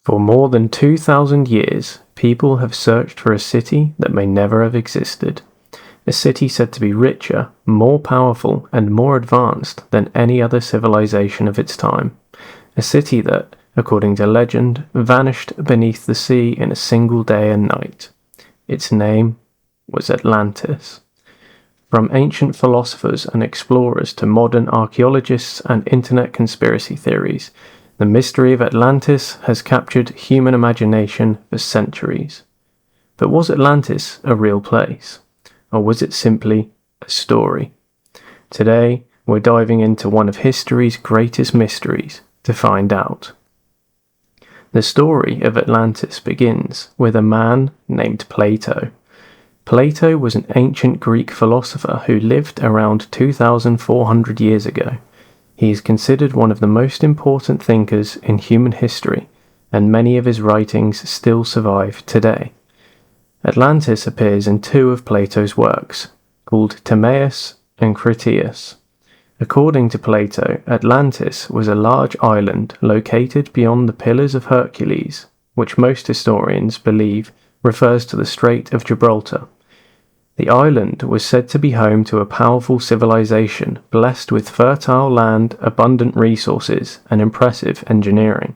For more than 2,000 years, people have searched for a city that may never have existed. A city said to be richer, more powerful, and more advanced than any other civilization of its time. A city that, according to legend, vanished beneath the sea in a single day and night. Its name was Atlantis. From ancient philosophers and explorers to modern archaeologists and internet conspiracy theories, the mystery of Atlantis has captured human imagination for centuries. But was Atlantis a real place? Or was it simply a story? Today, we're diving into one of history's greatest mysteries to find out. The story of Atlantis begins with a man named Plato. Plato was an ancient Greek philosopher who lived around 2,400 years ago. He is considered one of the most important thinkers in human history, and many of his writings still survive today. Atlantis appears in two of Plato's works, called Timaeus and Critias. According to Plato, Atlantis was a large island located beyond the Pillars of Hercules, which most historians believe refers to the Strait of Gibraltar. The island was said to be home to a powerful civilization blessed with fertile land, abundant resources, and impressive engineering.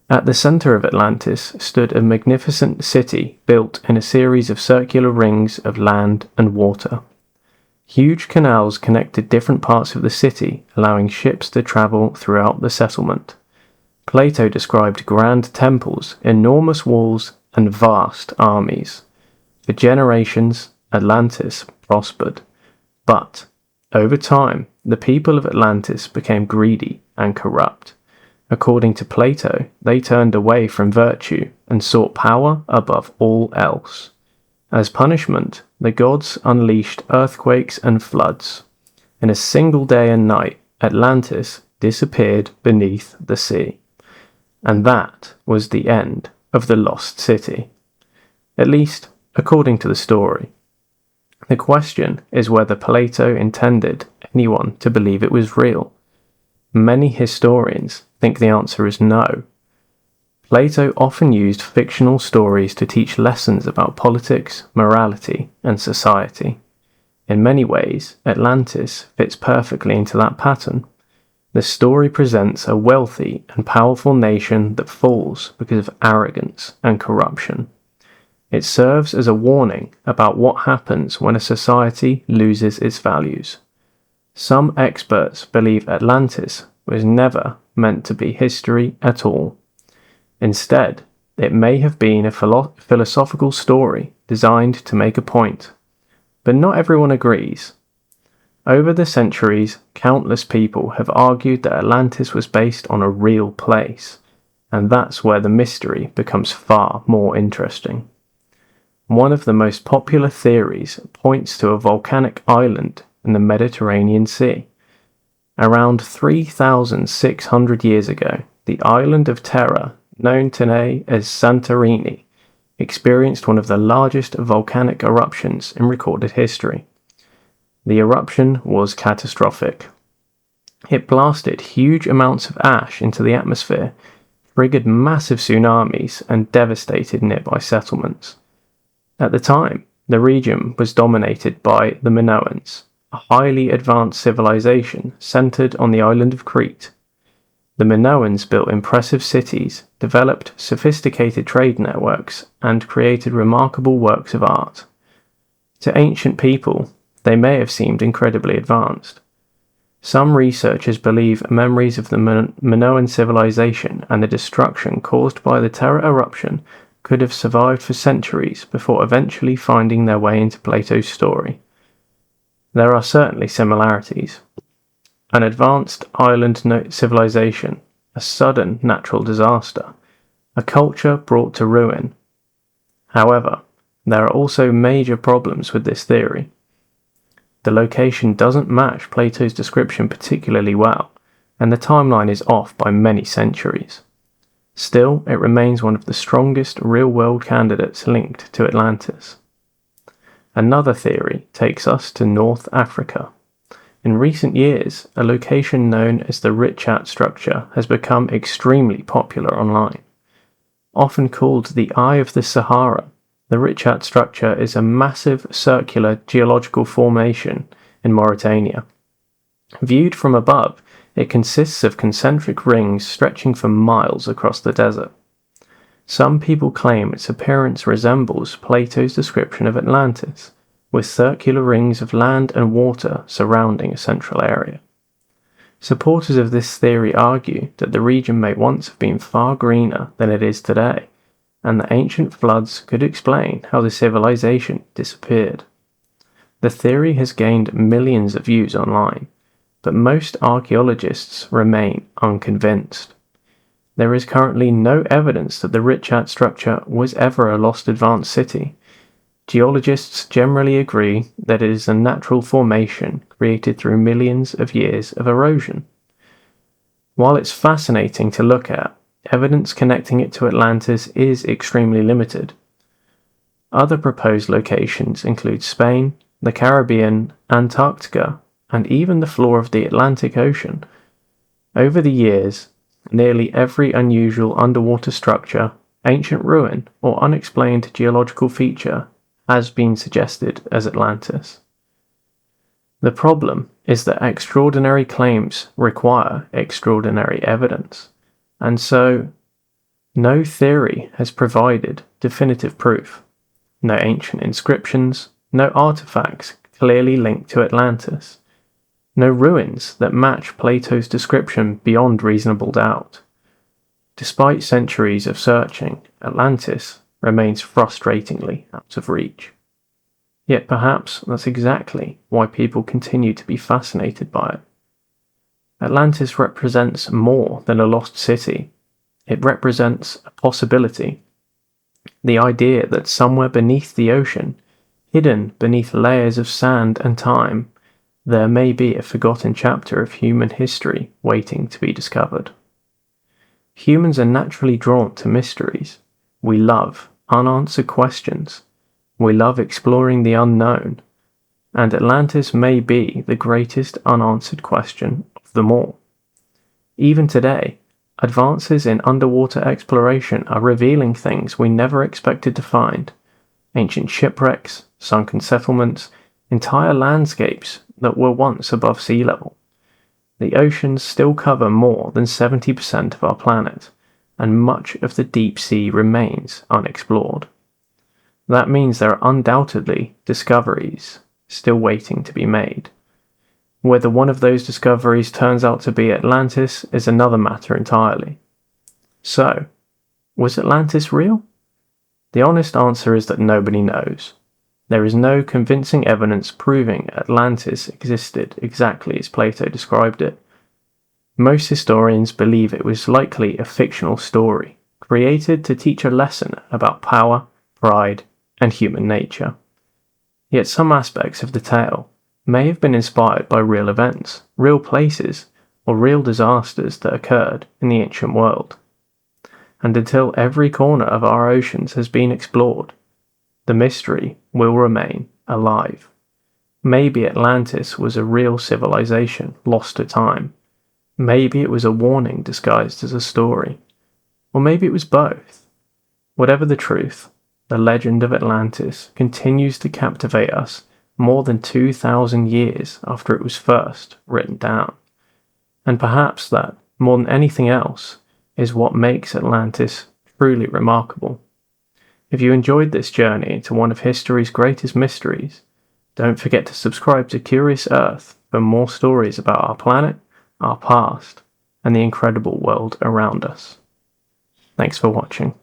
At the center of Atlantis stood a magnificent city built in a series of circular rings of land and water. Huge canals connected different parts of the city, allowing ships to travel throughout the settlement. Plato described grand temples, enormous walls, and vast armies. For generations, Atlantis prospered. But, over time, the people of Atlantis became greedy and corrupt. According to Plato, they turned away from virtue and sought power above all else. As punishment, the gods unleashed earthquakes and floods. In a single day and night, Atlantis disappeared beneath the sea. And that was the end of the lost city. At least, according to the story. The question is whether Plato intended anyone to believe it was real. Many historians think the answer is no. Plato often used fictional stories to teach lessons about politics, morality, and society. In many ways, Atlantis fits perfectly into that pattern. The story presents a wealthy and powerful nation that falls because of arrogance and corruption. It serves as a warning about what happens when a society loses its values. Some experts believe Atlantis was never meant to be history at all. Instead, it may have been a philosophical story designed to make a point. But not everyone agrees. Over the centuries, countless people have argued that Atlantis was based on a real place, and that's where the mystery becomes far more interesting. One of the most popular theories points to a volcanic island in the Mediterranean Sea. Around 3,600 years ago, the island of Terra, known today as Santorini, experienced one of the largest volcanic eruptions in recorded history. The eruption was catastrophic. It blasted huge amounts of ash into the atmosphere, triggered massive tsunamis, and devastated nearby settlements. At the time, the region was dominated by the Minoans, a highly advanced civilization centered on the island of Crete. The Minoans built impressive cities, developed sophisticated trade networks, and created remarkable works of art. To ancient people, they may have seemed incredibly advanced. Some researchers believe memories of the Minoan civilization and the destruction caused by the Terra eruption could have survived for centuries before eventually finding their way into Plato's story. There are certainly similarities. An advanced island civilization, a sudden natural disaster, a culture brought to ruin. However, there are also major problems with this theory. The location doesn't match Plato's description particularly well, and the timeline is off by many centuries. Still, it remains one of the strongest real-world candidates linked to Atlantis. Another theory takes us to North Africa. In recent years, a location known as the Richat structure has become extremely popular online. Often called the Eye of the Sahara, the Richat structure is a massive circular geological formation in Mauritania. Viewed from above, it consists of concentric rings stretching for miles across the desert. Some people claim its appearance resembles Plato's description of Atlantis, with circular rings of land and water surrounding a central area. Supporters of this theory argue that the region may once have been far greener than it is today, and that ancient floods could explain how the civilization disappeared. The theory has gained millions of views online, but most archaeologists remain unconvinced. There is currently no evidence that the Richat structure was ever a lost advanced city. Geologists generally agree that it is a natural formation created through millions of years of erosion. While it's fascinating to look at, evidence connecting it to Atlantis is extremely limited. Other proposed locations include Spain, the Caribbean, Antarctica, and even the floor of the Atlantic Ocean. Over the years, nearly every unusual underwater structure, ancient ruin, or unexplained geological feature has been suggested as Atlantis. The problem is that extraordinary claims require extraordinary evidence, and so no theory has provided definitive proof. No ancient inscriptions, no artifacts clearly linked to Atlantis, no ruins that match Plato's description beyond reasonable doubt. Despite centuries of searching, Atlantis remains frustratingly out of reach. Yet perhaps that's exactly why people continue to be fascinated by it. Atlantis represents more than a lost city. It represents a possibility. The idea that somewhere beneath the ocean, hidden beneath layers of sand and time, there may be a forgotten chapter of human history waiting to be discovered. Humans are naturally drawn to mysteries. We love unanswered questions. We love exploring the unknown. And Atlantis may be the greatest unanswered question of them all. Even today, advances in underwater exploration are revealing things we never expected to find. Ancient shipwrecks, sunken settlements, entire landscapes that were once above sea level. The oceans still cover more than 70% of our planet, and much of the deep sea remains unexplored. That means there are undoubtedly discoveries still waiting to be made. Whether one of those discoveries turns out to be Atlantis is another matter entirely. So, was Atlantis real? The honest answer is that nobody knows. There is no convincing evidence proving Atlantis existed exactly as Plato described it. Most historians believe it was likely a fictional story, created to teach a lesson about power, pride, and human nature. Yet some aspects of the tale may have been inspired by real events, real places, or real disasters that occurred in the ancient world. And until every corner of our oceans has been explored, the mystery will remain alive. Maybe Atlantis was a real civilization lost to time. Maybe it was a warning disguised as a story. Or maybe it was both. Whatever the truth, the legend of Atlantis continues to captivate us more than 2,000 years after it was first written down. And perhaps that, more than anything else, is what makes Atlantis truly remarkable. If you enjoyed this journey into one of history's greatest mysteries, don't forget to subscribe to Curious Earth for more stories about our planet, our past, and the incredible world around us. Thanks for watching.